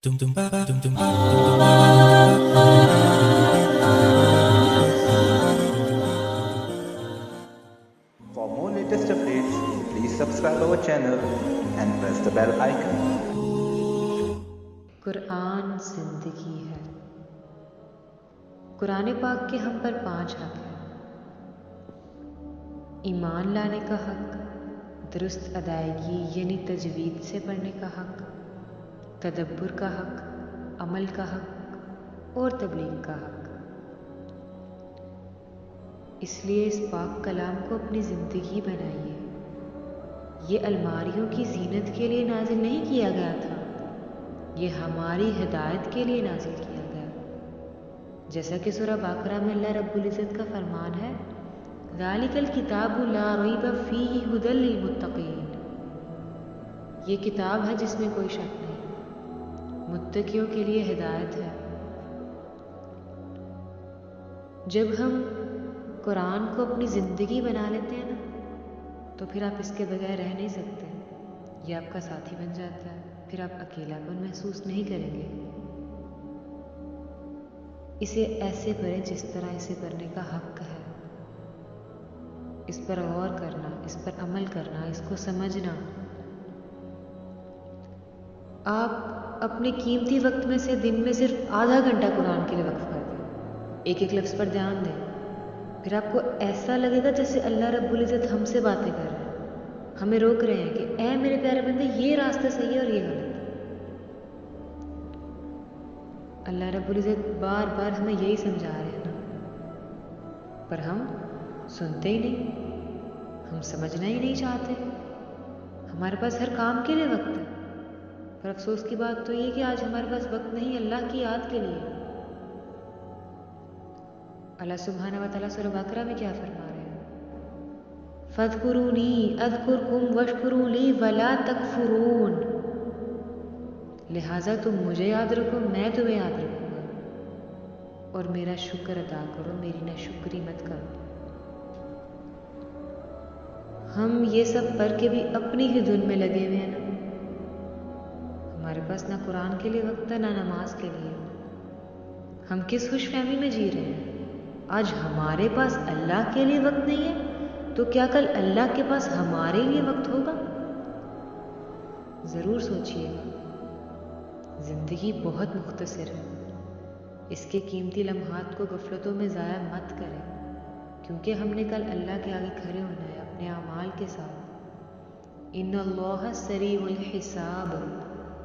For more latest updates, please subscribe our channel and press the bell icon. قرآن زندگی ہے۔ قرآن پاک کے ہم پر 5 حق ہیں: ایمان لانے کا حق، درست ادائیگی یعنی تجوید سے پڑھنے کا حق، تدبر کا حق، عمل کا حق اور تبلیغ کا حق۔ اس لیے اس پاک کلام کو اپنی زندگی بنائیے۔ یہ الماریوں کی زینت کے لیے نازل نہیں کیا گیا تھا، یہ ہماری ہدایت کے لیے نازل کیا گیا، جیسا کہ سورہ بقرہ میں اللہ رب العزت کا فرمان ہے: ذَلِكَ الْكِتَابُ لَا رَيْبَ فِيهِ هُدًى لِّلْمُتَّقِينَ۔ یہ کتاب ہے جس میں کوئی شک نہیں، متقیوں کے لیے ہدایت ہے۔ جب ہم قرآن کو اپنی زندگی بنا لیتے ہیں نا، تو پھر آپ اس کے بغیر رہ نہیں سکتے۔ یہ آپ کا ساتھی بن جاتا ہے، پھر آپ اکیلا پن محسوس نہیں کریں گے۔ اسے ایسے پڑھیں جس طرح اسے پڑھنے کا حق ہے، اس پر غور کرنا، اس پر عمل کرنا، اس کو سمجھنا۔ آپ اپنے قیمتی وقت میں سے دن میں صرف آدھا گھنٹہ قرآن کے لیے وقف کر دیں، ایک ایک لفظ پر دھیان دیں، پھر آپ کو ایسا لگے گا جیسے اللہ رب العزت ہم سے باتیں کر رہے ہیں، ہمیں روک رہے ہیں کہ اے میرے پیارے بندے، یہ راستہ صحیح ہے اور یہ غلط ہے۔ اللہ رب العزت بار بار ہمیں یہی سمجھا رہے ہیں نا، پر ہم سنتے ہی نہیں، ہم سمجھنا ہی نہیں چاہتے۔ ہمارے پاس ہر کام کے لیے وقت ہے، پر افسوس کی بات تو یہ کہ آج ہمارے پاس وقت نہیں اللہ کی یاد کے لیے۔ اللہ سبحانہ و تعالیٰ سورہ بقرہ میں کیا فرما رہے ہیں؟ فَاذْكُرُونِی أَذْكُرْكُمْ وَاشْكُرُوا لِی وَلَا تَکْفُرُونَ۔ لہٰذا تم مجھے یاد رکھو، میں تمہیں یاد رکھوں گا، اور میرا شکر ادا کرو، میری ناشکری مت کرو۔ ہم یہ سب پڑھ کے بھی اپنی ہی دھن میں لگے ہوئے ہیں نا، ہمارے پاس نہ قرآن کے لیے وقت ہے نہ نماز کے لیے۔ ہم کس خوش فہمی میں جی رہے ہیں؟ آج ہمارے پاس اللہ کے لیے وقت نہیں ہے، تو کیا کل اللہ کے پاس ہمارے لیے وقت ہوگا؟ ضرور سوچئے گا۔ زندگی بہت مختصر ہے، اس کے قیمتی لمحات کو غفلتوں میں ضائع مت کریں، کیونکہ ہم نے کل اللہ کے آگے کھڑے ہونا ہے اپنے اعمال کے ساتھ۔ ان اللہ سریع الحساب،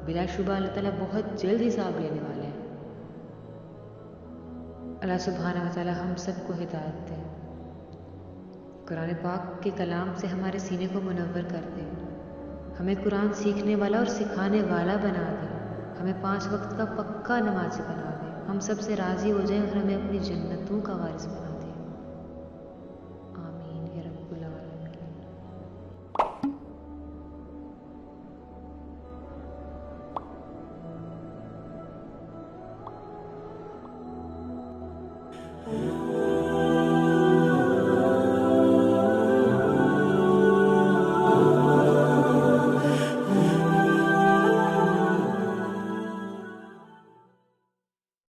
بلا شبہ اللہ تعالیٰ بہت جلد حساب لینے والے ہیں۔ اللہ سبحانہ و تعالیٰ ہم سب کو ہدایت دے، قرآن پاک کے کلام سے ہمارے سینے کو منور کر دے، ہمیں قرآن سیکھنے والا اور سکھانے والا بنا دے، ہمیں 5 وقت کا پکا نمازی بنا دے، ہم سب سے راضی ہو جائیں اور ہمیں اپنی جنتوں کا وارث بنا دے۔ آمین یا رب العالمین۔